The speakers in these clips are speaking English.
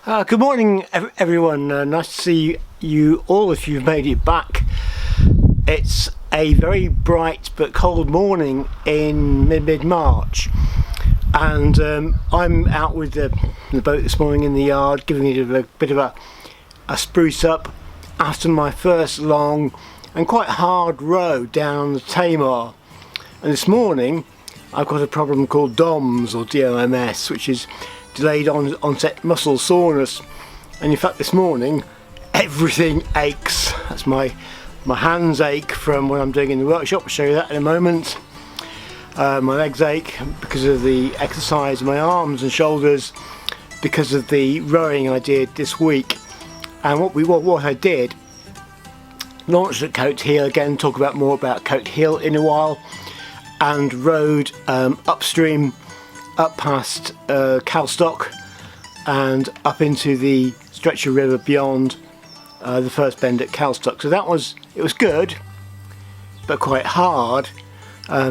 Good morning everyone, nice to see you all if you've made it back. It's a very bright but cold morning in mid-March, and I'm out with the boat this morning in the yard, giving it a bit of a spruce up after my first long and quite hard row down the Tamar. And this morning I've got a problem called DOMS, or DOMS, which is delayed onset muscle soreness. And in fact this morning everything aches. That's my hands ache from what I'm doing in the workshop. I'll show you that in a moment. My legs ache because of the exercise, my arms and shoulders because of the rowing I did this week. And what I did, launched at Cotehele, again talk about more about Cotehele in a while, and rowed upstream up past Calstock and up into the stretch of river beyond the first bend at Calstock. So it was good but quite hard,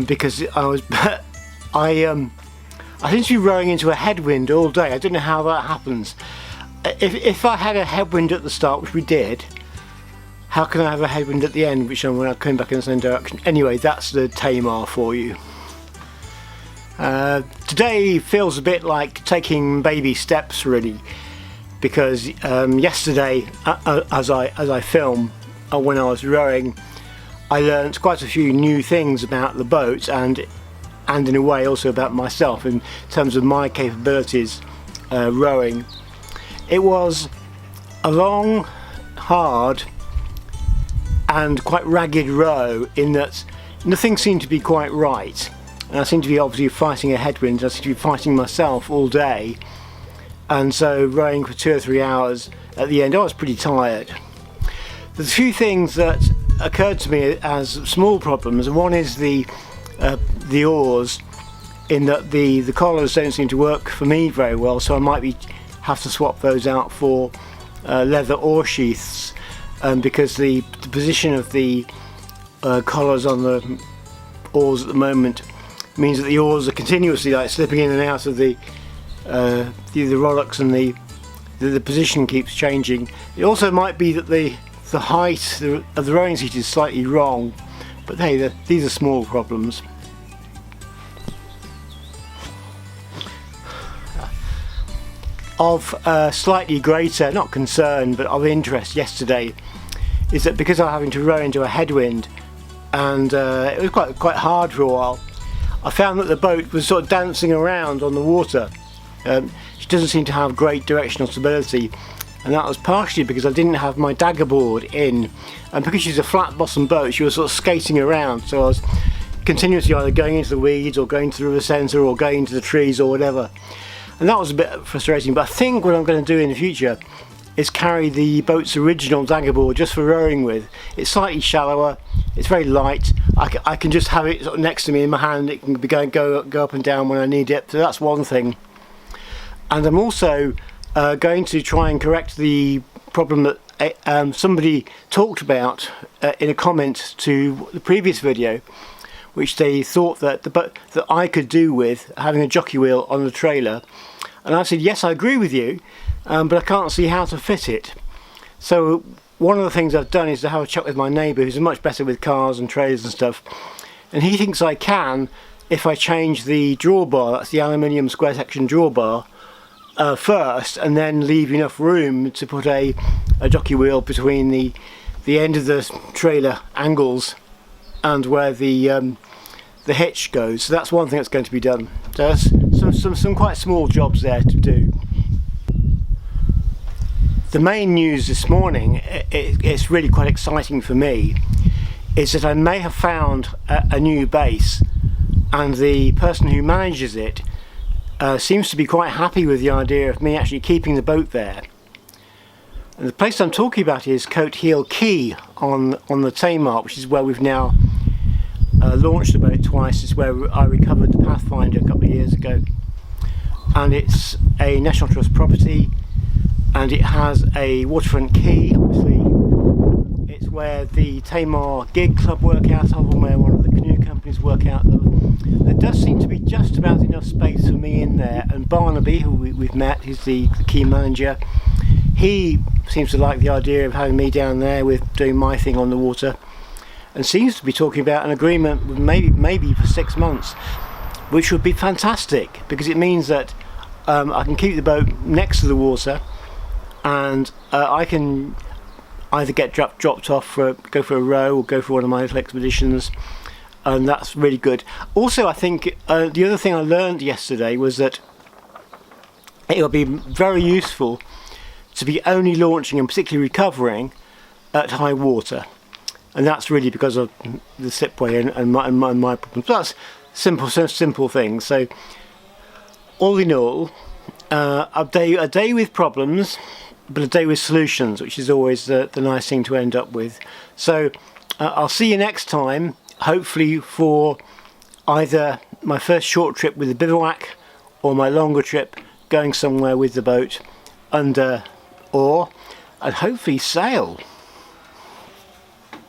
because I seem to be rowing into a headwind all day. I don't know how that happens. If I had a headwind at the start, which we did, how can I have a headwind at the end, which I'm when I come back in the same direction? Anyway, that's the Tamar for you. Today feels a bit like taking baby steps really, because yesterday as I film, when I was rowing, I learnt quite a few new things about the boat and in a way also about myself in terms of my capabilities rowing. It was a long, hard and quite ragged row in that nothing seemed to be quite right. And I seem to be obviously fighting a headwind. I seem to be fighting myself all day, and so rowing for 2 or 3 hours at the end I was pretty tired. There's a few things that occurred to me as small problems, and one is the oars, in that the collars don't seem to work for me very well, so I might have to swap those out for leather oar sheaths, because the position of the collars on the oars at the moment means that the oars are continuously like slipping in and out of the rowlocks, and the position keeps changing. It also might be that the height of the rowing seat is slightly wrong, but hey, these are small problems. Of slightly greater, not concern, but of interest yesterday is that because I'm having to row into a headwind, and it was quite hard for a while, I found that the boat was sort of dancing around on the water. She doesn't seem to have great directional stability, and that was partially because I didn't have my daggerboard in, and because she's a flat bottom boat she was sort of skating around, so I was continuously either going into the weeds or going to the river centre or going into the trees or whatever, and that was a bit frustrating. But I think what I'm going to do in the future is carry the boat's original daggerboard just for rowing with. It's slightly shallower, it's very light, I can just have it sort of next to me in my hand, it can be go up and down when I need it, so that's one thing. And I'm also going to try and correct the problem that somebody talked about in a comment to the previous video, which they thought that that I could do with having a jockey wheel on the trailer, and I said yes, I agree with you, but I can't see how to fit it. So one of the things I've done is to have a chat with my neighbour, who's much better with cars and trailers and stuff, and he thinks I can if I change the drawbar, that's the aluminium square section drawbar, first, and then leave enough room to put a jockey wheel between the end of the trailer angles and where the hitch goes. So that's one thing that's going to be done. So there's some quite small jobs there to do. The main news this morning, it's really quite exciting for me, is that I may have found a new base, and the person who manages it seems to be quite happy with the idea of me actually keeping the boat there. And the place I'm talking about is Cotehele Quay on the Tamar, which is where we've now launched the boat twice. It's where I recovered the Pathfinder a couple of years ago, and it's a National Trust property, and it has a waterfront quay. Obviously it's where the Tamar Gig Club work out of, and where one of the canoe companies work out of. There does seem to be just about enough space for me in there, and Barnaby, who we've met, who's the key manager, He seems to like the idea of having me down there with doing my thing on the water, and seems to be talking about an agreement with maybe for 6 months, which would be fantastic, because it means that I can keep the boat next to the water, and I can either get dropped off go for a row or go for one of my little expeditions, and that's really good. Also, I think the other thing I learned yesterday was that it will be very useful to be only launching and particularly recovering at high water, and that's really because of the slipway and my problems. That's simple things. So all in all, a day with problems, but a day with solutions, which is always the nice thing to end up with. So I'll see you next time, hopefully for either my first short trip with the bivouac or my longer trip going somewhere with the boat under oar, and hopefully sail.